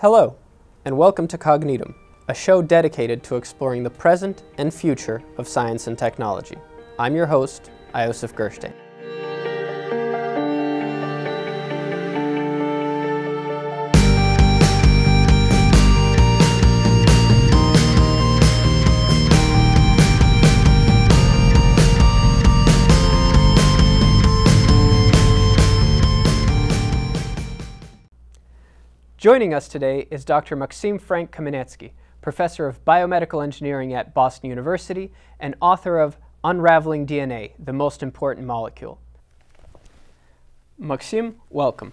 Hello, and welcome to Cognitum, a show dedicated to exploring the present and future of science and technology. I'm your host, Iosif Gershteyn. Joining us today is Dr. Maxim Frank-Kamenetskii, Professor of Biomedical Engineering at Boston University and author of Unraveling DNA, the Most Important Molecule. Maxim, welcome.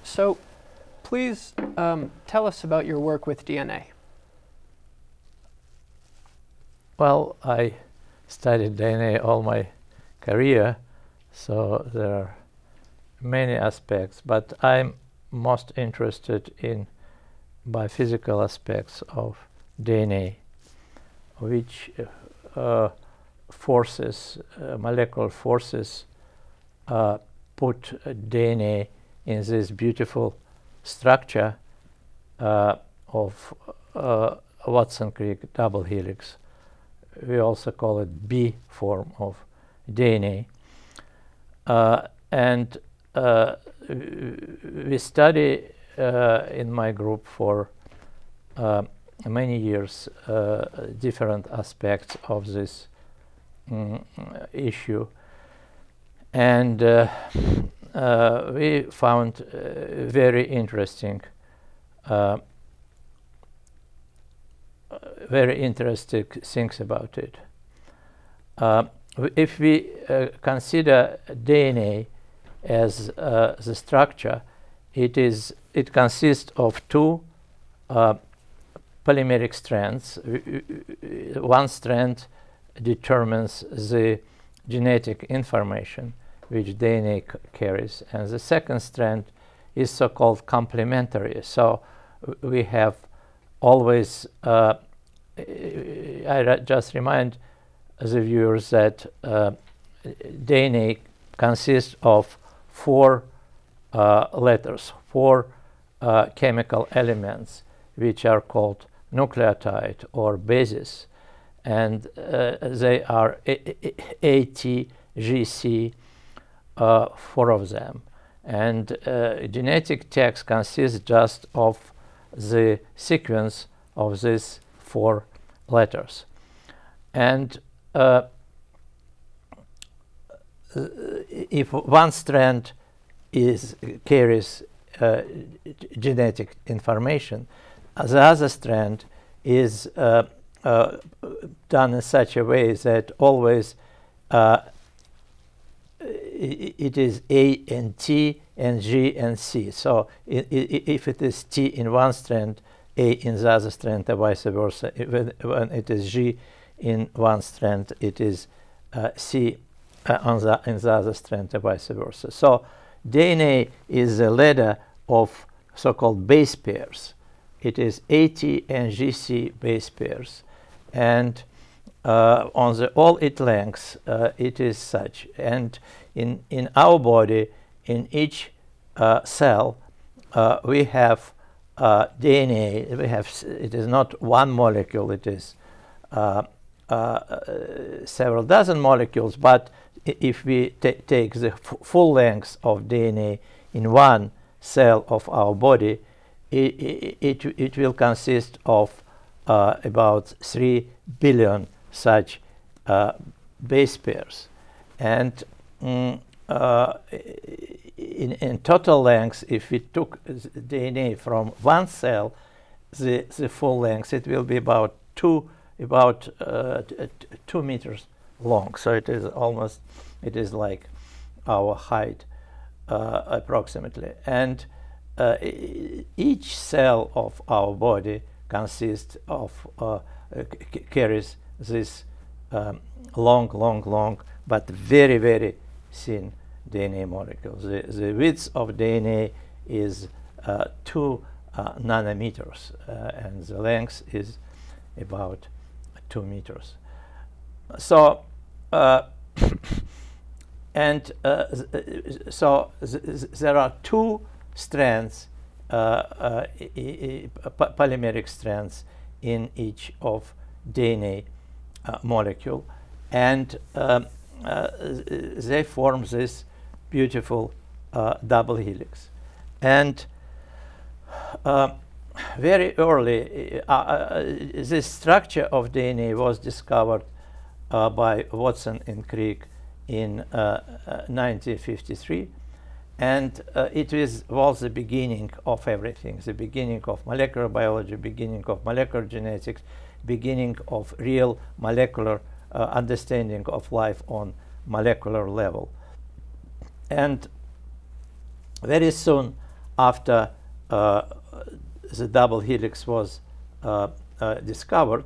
So, please tell us about your work with DNA. Well, I studied DNA all my career, so there are many aspects, but I'm most interested in biophysical aspects of DNA, which forces, molecular forces, put DNA in this beautiful structure of Watson-Crick double helix. We also call it B form of DNA. We study in my group for many years different aspects of this issue, and we found very interesting things about it. If we consider DNA as the structure, it consists of two polymeric strands. One strand determines the genetic information which DNA carries, and the second strand is so-called complementary. So we have always, I just remind the viewers that DNA consists of four letters, four chemical elements, which are called nucleotide or bases, and they are A, T, G, C, four of them. And genetic text consists just of the sequence of these four letters. And if one strand carries genetic information, the other strand is done in such a way that always it is A and T and G and C. So if it is T in one strand, A in the other strand, and vice versa. When it is G in one strand, it is C in the other strand, and vice versa. So DNA is a ladder of so-called base pairs. It is AT and GC base pairs, and on all its lengths it is such. And in our body, in each cell, we have DNA. It is not one molecule. It is several dozen molecules, but if we take the full length of DNA in one cell of our body, it will consist of about 3 billion such base pairs. And in total length, if we took DNA from one cell, the full length, it will be about 2 meters long. So it is like our height approximately. And each cell of our body consists of carries this long but very, very thin DNA molecules. The width of DNA is 2 nanometers, and the length is about 2 meters. So there are two strands polymeric strands in each of DNA molecule, and they form this beautiful double helix. And very early, this structure of DNA was discovered by Watson and Crick in 1953, and it was the beginning of everything, the beginning of molecular biology, beginning of molecular genetics, beginning of real molecular understanding of life on molecular level. And very soon after the double helix was discovered,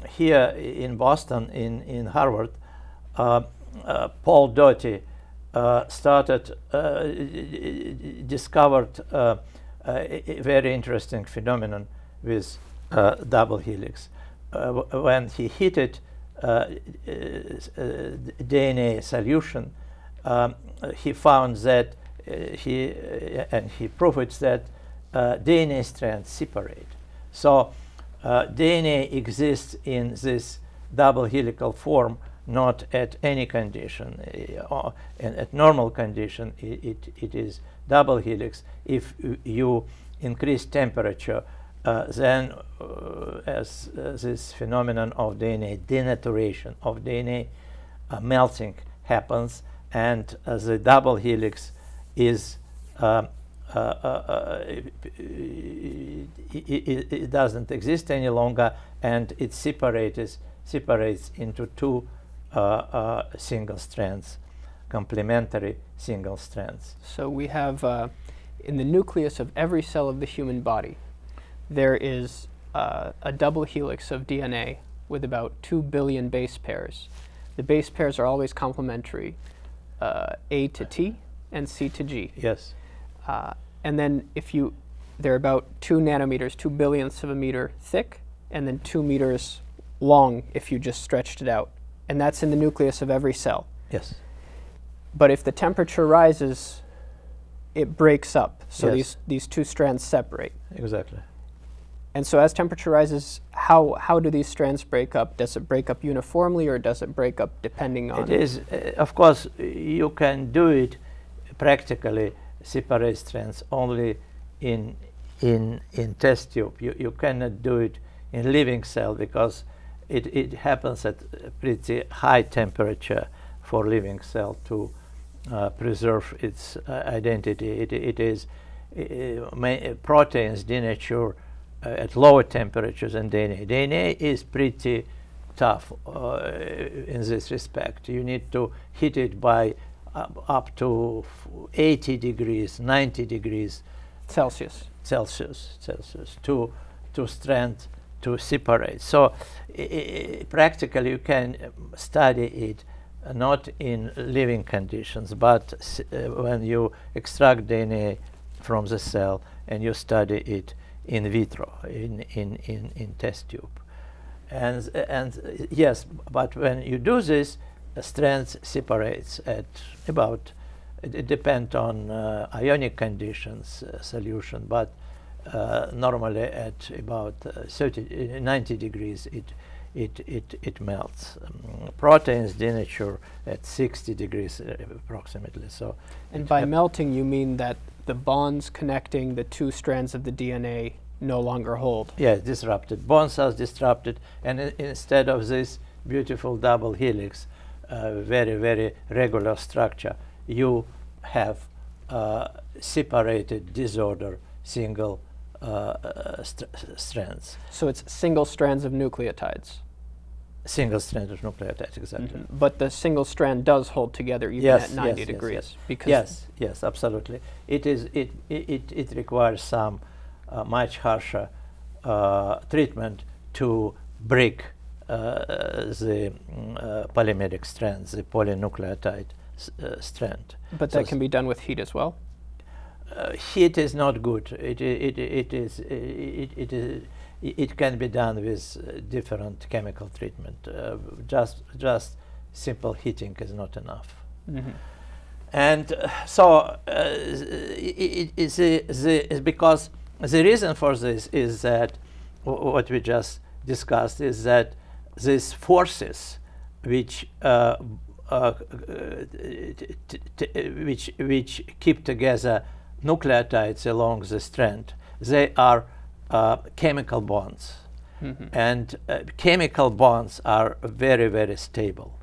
here in Boston, in Harvard, Paul Doty discovered a very interesting phenomenon with double helix. When he heated DNA solution, he found that he proved that DNA strands separate. So DNA exists in this double helical form, not at any condition. And at normal condition, it is double helix. If you increase temperature, then as this phenomenon of DNA, denaturation of DNA, melting happens, and the double helix is it doesn't exist any longer, and it separates into two single strands, complementary single strands. So we have in the nucleus of every cell of the human body, there is a double helix of DNA with about 2 billion base pairs. The base pairs are always complementary, A to T and C to G. Yes. And then they're about 2 nanometers, 2 billionths of a meter thick, and then 2 meters long if you just stretched it out. And that's in the nucleus of every cell. Yes. But if the temperature rises, it breaks up. So yes. these two strands separate. Exactly. And so as temperature rises, how do these strands break up? Does it break up uniformly, or does it break up depending on? It is, of course, you can do it practically, separate strands only in test tube. You cannot do it in living cell because it happens at pretty high temperature for living cell to preserve its identity. It is proteins denature at lower temperatures than DNA. DNA is pretty tough in this respect. You need to heat it by up to 80 degrees, 90 degrees Celsius to strand to separate. So practically you can study it not in living conditions, but when you extract DNA from the cell and you study it in vitro, in test tube. And yes, but when you do this, strands separates at about, it depends on ionic conditions, solution, but normally at about 90 degrees it melts. Proteins denature at 60 degrees approximately. So, and by melting you mean that the bonds connecting the two strands of the DNA no longer hold? Yes, disrupted. Bonds are disrupted, and instead of this beautiful double helix, very, very regular structure, you have separated disorder single strands. So it's single strands of nucleotides? Single strand of nucleotides, exactly. Mm-hmm. But the single strand does hold together even at 90 degrees? Yes. Because yes, absolutely. It requires some much harsher treatment to break the polymeric strands, the polynucleotide strand. But that can be done with heat as well? Heat is not good. It can be done with different chemical treatment. Just simple heating is not enough. Mm-hmm. And so it's because the reason for this is that what we just discussed is that these forces which which keep together nucleotides along the strand, they are chemical bonds. Mm-hmm. And chemical bonds are very, very stable.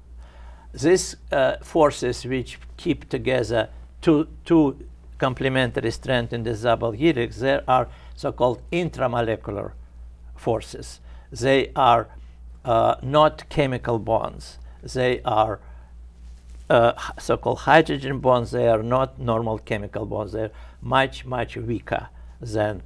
These forces which keep together two complementary strands in the double helix, there are so-called intramolecular forces. They are not chemical bonds. They are so-called hydrogen bonds. They are not normal chemical bonds. They're much, much weaker than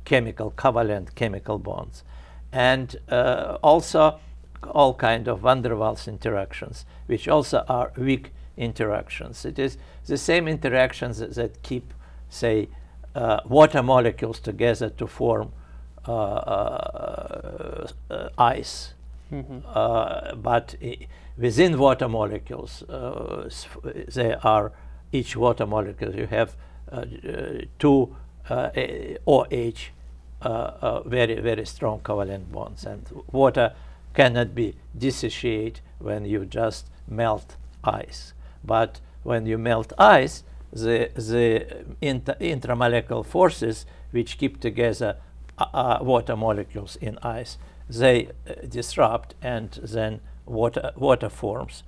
chemical covalent chemical bonds. And also all kind of van der Waals interactions, which also are weak interactions. It is the same interactions that keep, say, water molecules together to form ice. Mm-hmm. But within water molecules, they are, each water molecule, you have two OH very, very strong covalent bonds. And water cannot be dissociated when you just melt ice. But when you melt ice, the intramolecular forces which keep together water molecules in ice, they disrupt, and then water forms.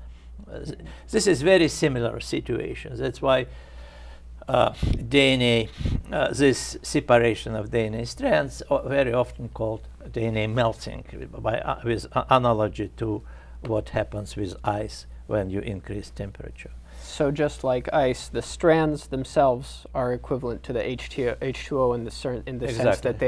This is very similar situation. That's why DNA, this separation of DNA strands, very often called DNA melting, with analogy to what happens with ice when you increase temperature. So just like ice, the strands themselves are equivalent to the H2O in the exactly. sense that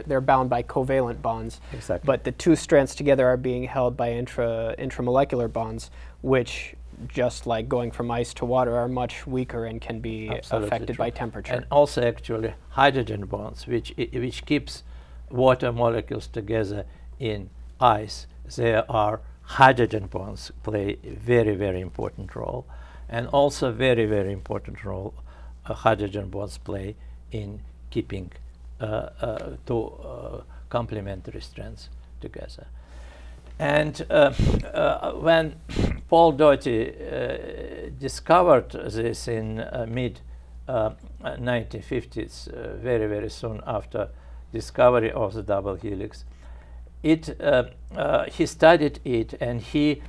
they're bound by covalent bonds. Exactly. But the two strands together are being held by intramolecular bonds, which, just like going from ice to water, are much weaker and can be Absolutely affected true. by temperature. And also actually hydrogen bonds, which keeps water molecules together in ice. There are hydrogen bonds play a very, very important role. And also very, very important role hydrogen bonds play in keeping two complementary strands together. And when Paul Doty discovered this in mid-1950s, very, very soon after discovery of the double helix, he studied it, and he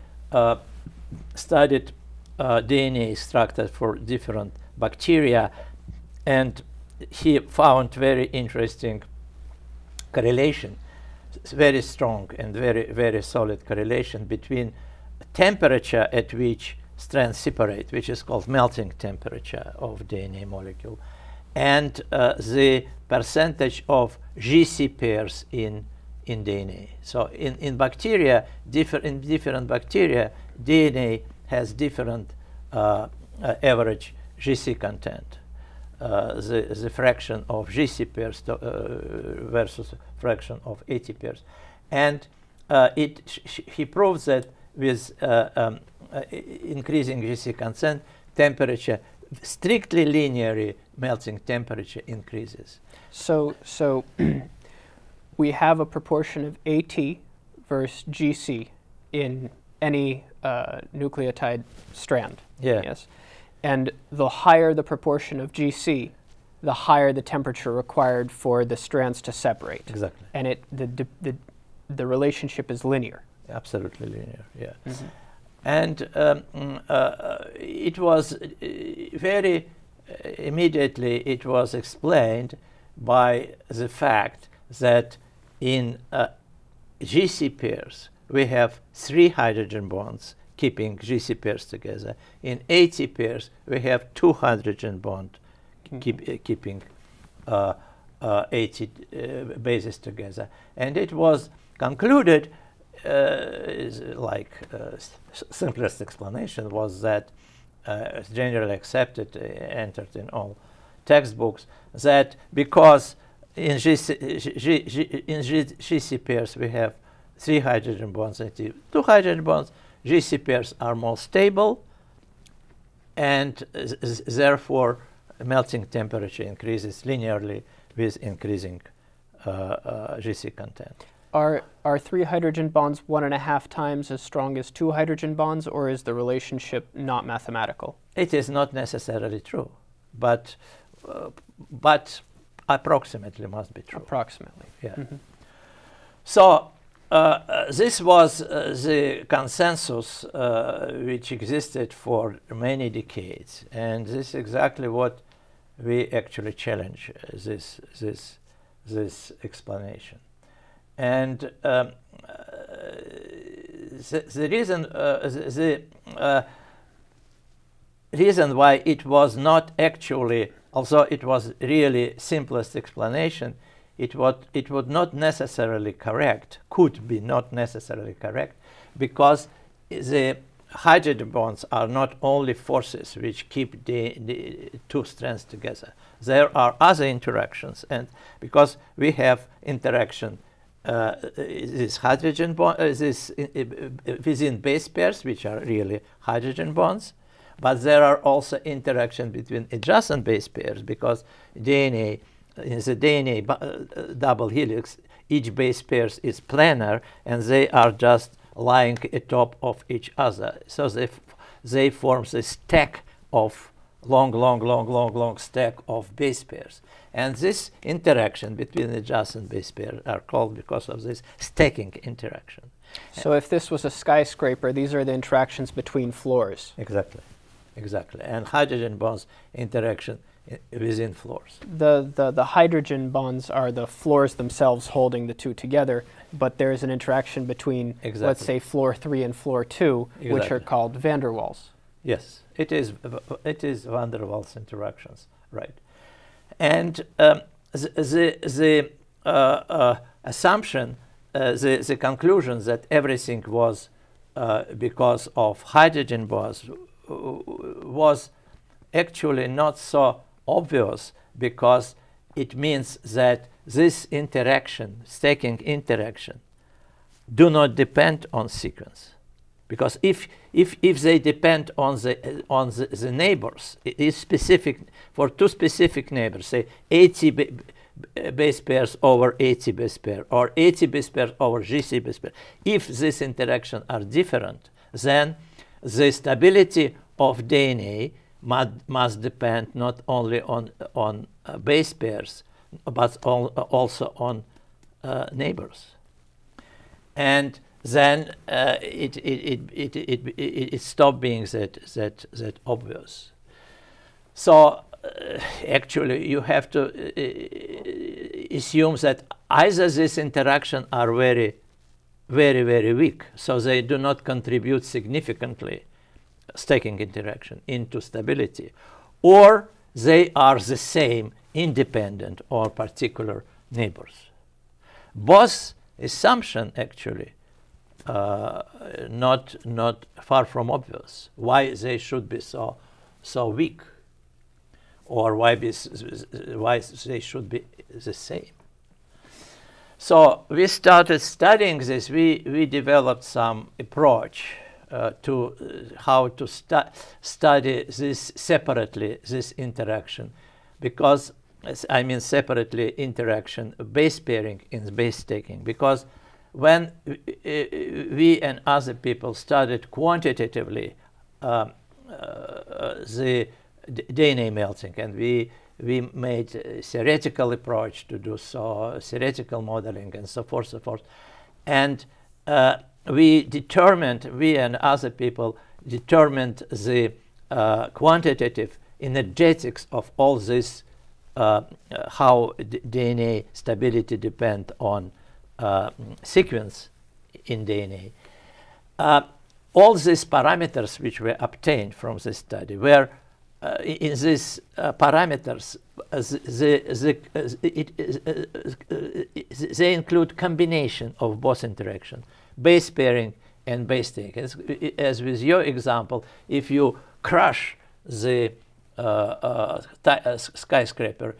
studied DNA extracted for different bacteria, and he found very interesting correlation, very strong and very, very solid correlation between temperature at which strands separate, which is called melting temperature of DNA molecule, and the percentage of GC pairs in DNA. So in bacteria, in different bacteria, DNA has different average GC content. The fraction of GC pairs versus fraction of AT pairs. And he proves that with increasing GC content, temperature, strictly linearly melting temperature increases. So we have a proportion of AT versus GC in any nucleotide strand. Yeah. Yes. And the higher the proportion of GC, the higher the temperature required for the strands to separate. Exactly. And the relationship is linear. Absolutely linear, yeah. Mm-hmm. And it was very immediately it was explained by the fact that in GC pairs we have 3 hydrogen bonds keeping GC pairs together. In AT pairs we have 2 hydrogen bonds keeping AT bases together. And it was concluded, simplest explanation was that generally accepted, entered in all textbooks, that because in GC pairs we have 3 hydrogen bonds and 2 hydrogen bonds, GC pairs are more stable, and therefore melting temperature increases linearly with increasing GC content. Are 3 hydrogen bonds 1.5 times as strong as 2 hydrogen bonds, or is the relationship not mathematical? It is not necessarily true, but approximately must be true. Approximately. Yeah. Mm-hmm. So this was the consensus which existed for many decades, and this is exactly what we actually challenge this explanation. And the reason why it was not actually, although it was really simplest explanation, it would not necessarily correct, could be not necessarily correct, because the hydrogen bonds are not only forces which keep the two strands together. There are other interactions, and because we have interaction this hydrogen bond, within base pairs, which are really hydrogen bonds, but there are also interaction between adjacent base pairs, because DNA, in the DNA double helix, each base pair is planar, and they are just lying atop of each other. So they form a stack of long stack of base pairs. And this interaction between adjacent base pairs are called because of this stacking interaction. So if this was a skyscraper, these are the interactions between floors. Exactly. And hydrogen bonds interaction within floors. The hydrogen bonds are the floors themselves holding the two together, but there is an interaction between, let's say, floor 3 and floor 2, which are called van der Waals. Yes, it is van der Waals interactions, right? And the assumption, the conclusion that everything was because of hydrogen bonds was actually not so obvious, because it means that this interaction, stacking interaction, do not depend on sequence. Because if they depend on the neighbors, it is specific for two specific neighbors, say 80 base pairs over 80 base pair, or 80 base pairs over GC base pair. If these interactions are different, then the stability of DNA must depend not only on base pairs, but also on neighbors. And then it stopped being that obvious. So actually, you have to assume that either these interactions are very weak, so they do not contribute significantly, stacking interaction, into stability, or they are the same, independent or particular neighbors. Both assumptions actually not far from obvious. Why they should be so weak, or why they should be the same. So we started studying this. We developed some approach to how to study this separately, this interaction, because I mean separately interaction, base pairing in base stacking, because when we and other people studied quantitatively the DNA melting, and we made a theoretical approach to do so, theoretical modeling, and so forth, and we and other people determined the quantitative energetics of all this, how DNA stability depend on sequence in DNA. All these parameters which were obtained from this study were in these parameters, they include combination of both interaction, base pairing and base stacking. As with your example, if you crush the skyscraper,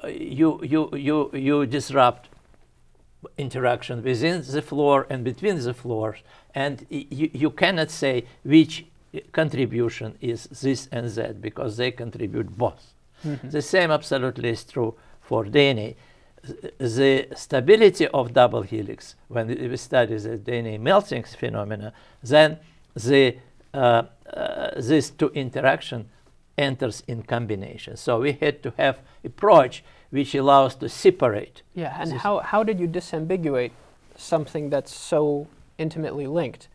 you disrupt interaction within the floor and between the floors, and you cannot say which contribution is this and that, because they contribute both. The same absolutely is true for DNA. The stability of double helix, when we study the DNA melting phenomena, then the these two interaction enters in combination. So we had to have approach which allows to separate. Yeah, and how did you disambiguate something that's so intimately linked?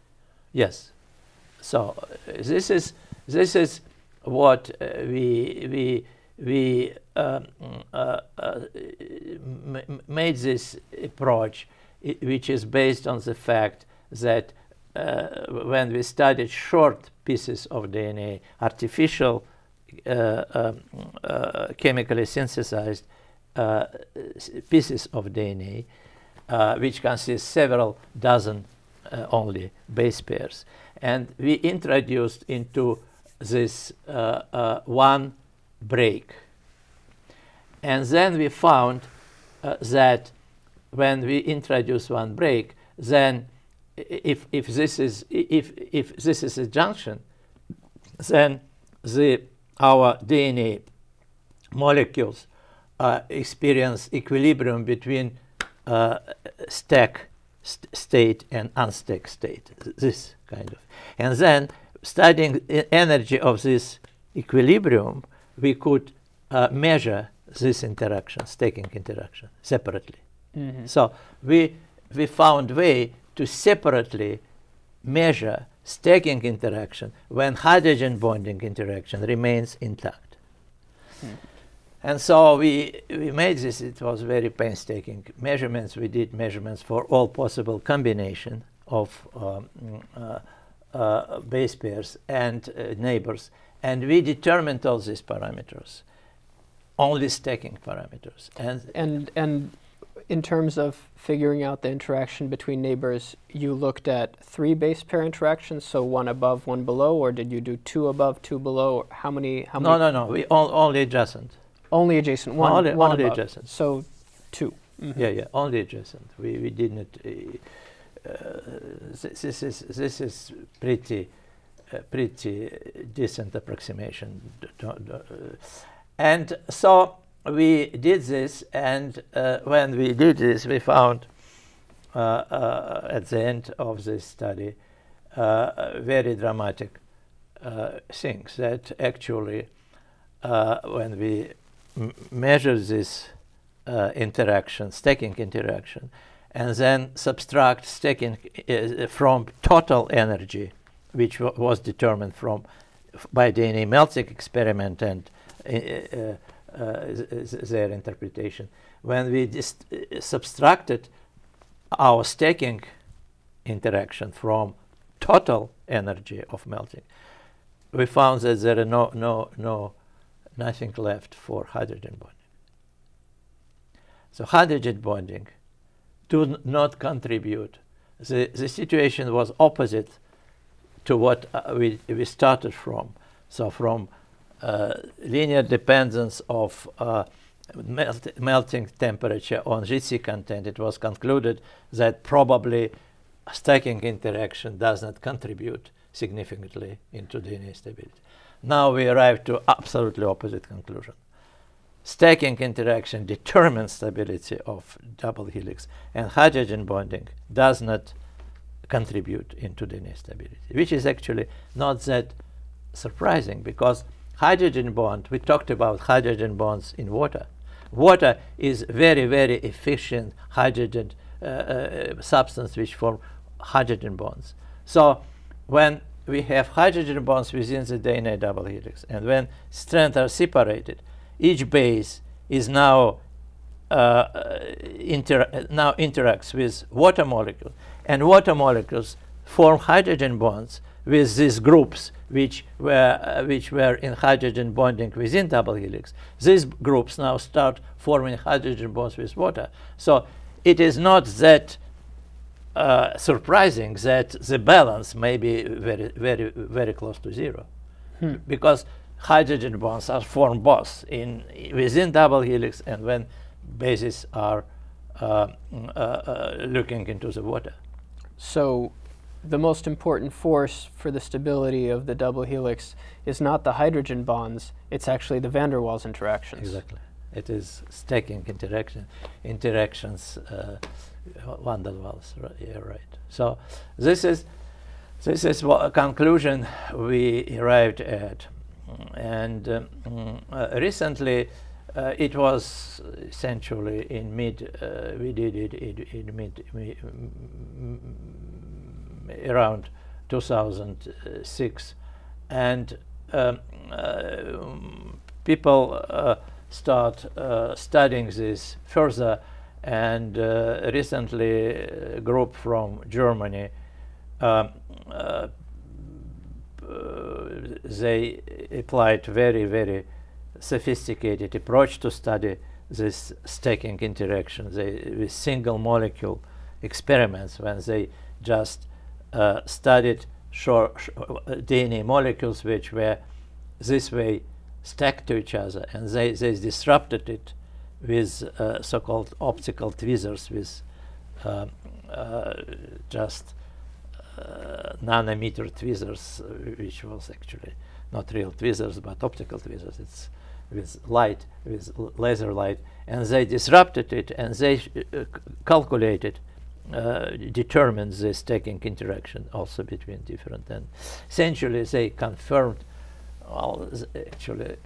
Yes. So this is what we made this approach, which is based on the fact that when we studied short pieces of DNA, artificial chemically synthesized pieces of DNA, which consist several dozen only base pairs, and we introduced into this one break, and then we found that when we introduce one break, then if this is a junction, then our DNA molecules experience equilibrium between stack state and unstack state, this kind of. And then studying the energy of this equilibrium, we could measure this interaction, stacking interaction, separately. So we found way to separately measure stacking interaction when hydrogen bonding interaction remains intact. And so we made this. It was very painstaking measurements. We did measurements for all possible combination of base pairs and neighbors, and we determined all these parameters, only stacking parameters. And in terms of figuring out the interaction between neighbors, you looked at 3 base pair interactions, so 1 above, 1 below, or did you do 2 above, 2 below? How many? No. We only adjacent. Only adjacent. One only above. Adjacent. So 2. Yeah. Only adjacent. We didn't. This is pretty decent approximation. And so we did this, and when we did this, we found at the end of this study very dramatic things, that actually when we measure this interaction, stacking interaction, and then subtract stacking from total energy, which was determined by DNA melting experiment and their interpretation. When we just subtracted our stacking interaction from total energy of melting, we found that there are nothing left for hydrogen bonding. So hydrogen bonding do not contribute. The situation was opposite to what we started from. So from linear dependence of melting temperature on GC content, it was concluded that probably stacking interaction does not contribute significantly into DNA stability. Now we arrive to absolutely opposite conclusion. Stacking interaction determines stability of double helix, and hydrogen bonding does not contribute into DNA stability, which is actually not that surprising, because hydrogen bond, we talked about hydrogen bonds in water. Water is very, very efficient hydrogen substance which form hydrogen bonds. So when we have hydrogen bonds within the DNA double helix, and when strands are separated, each base is now interacts with water molecule, and water molecules form hydrogen bonds with these groups which were in hydrogen bonding within double helix. These groups now start forming hydrogen bonds with water. So it is not that surprising that the balance may be very, very, very close to 0, because hydrogen bonds are formed both within double helix and when bases are looking into the water. So the most important force for the stability of the double helix is not the hydrogen bonds, it's actually the van der Waals interactions. Exactly. It is stacking interactions, van der Waals, yeah, right. So this is what a conclusion we arrived at. And recently it was essentially in we did it in around 2006, and people start studying this further, and recently a group from Germany they applied very sophisticated approach to study this stacking interaction. With single molecule experiments, when they just studied DNA molecules which were this way stacked to each other, and they disrupted it with so-called optical tweezers, with just nanometer tweezers, which was actually not real tweezers but optical tweezers. It's with light, with laser light, and they disrupted it, and they calculated, determined the stacking interaction also between different, and essentially they confirmed. Well, actually,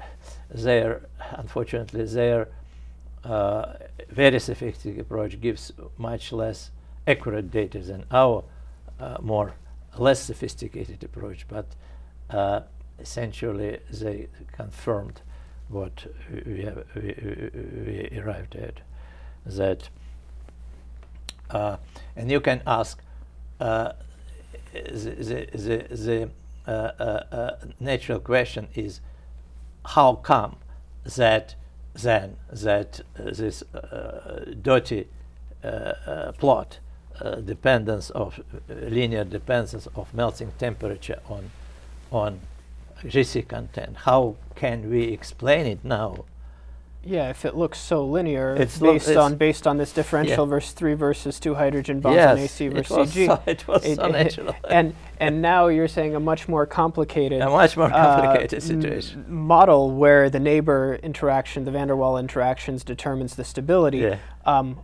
unfortunately, their very sophisticated approach gives much less accurate data than our less sophisticated approach, but essentially they confirmed what we arrived at. That, and you can ask the natural question is, how come that then this dirty plot, dependence of linear dependence of melting temperature on GC content, how can we explain it now? Yeah, if it looks so linear, it's based on this differential versus 3 versus 2 hydrogen bonds on AC versus CG. It was so natural. And now you're saying a much more complicated, situation. Model where the neighbor interaction, the van der Waals interactions, determines the stability. Yeah.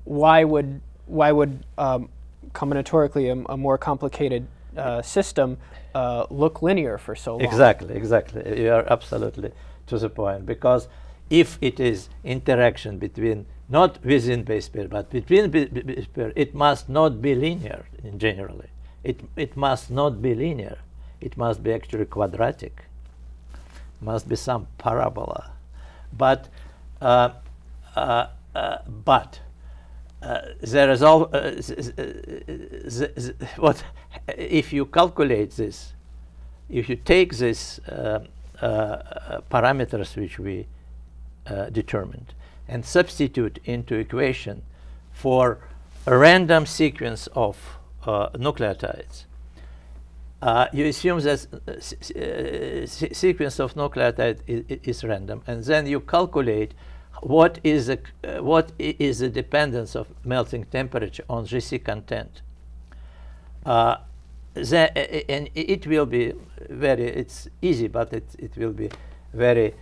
Why would combinatorically a more complicated system look linear for so long? Exactly. You are absolutely to the point, because if it is interaction between, not within base pair, but between base pair, it must not be linear generally. It must not be linear. It must be actually quadratic. Must be some parabola. But there is all what if you calculate this, if you take this parameters which we determined and substitute into equation for a random sequence of nucleotides, you assume that sequence of nucleotide is random, and then you calculate what is the dependence of melting temperature on GC content. And it will be it's easy, but it will be very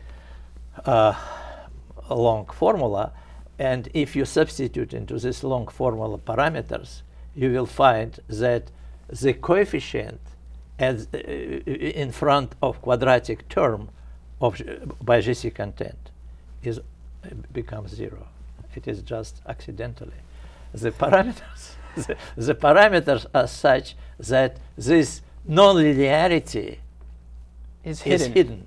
a long formula, and if you substitute into this long formula parameters, you will find that the coefficient as in front of quadratic term of by GC content becomes 0. It is just accidentally. The parameters the parameters are such that this non-linearity is hidden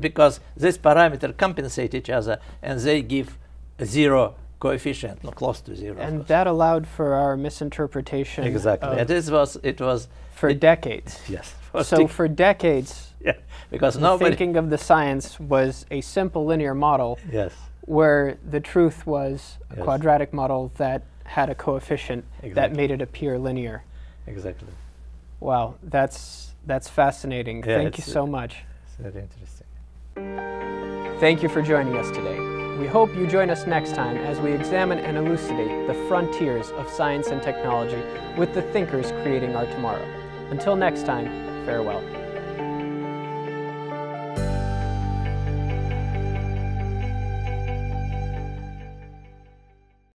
because this parameter compensate each other, and they give a 0 coefficient, no, close to 0. And that allowed for our misinterpretation. Exactly. And it was for decades. Yes. So for decades, yeah, because the thinking of the science was a simple linear model. Yes. Where the truth was a quadratic model that had a coefficient that made it appear linear. Exactly. Wow, that's fascinating. Yeah, Thank you so much. It's very interesting. Thank you for joining us today. We hope you join us next time as we examine and elucidate the frontiers of science and technology with the thinkers creating our tomorrow. Until next time, farewell.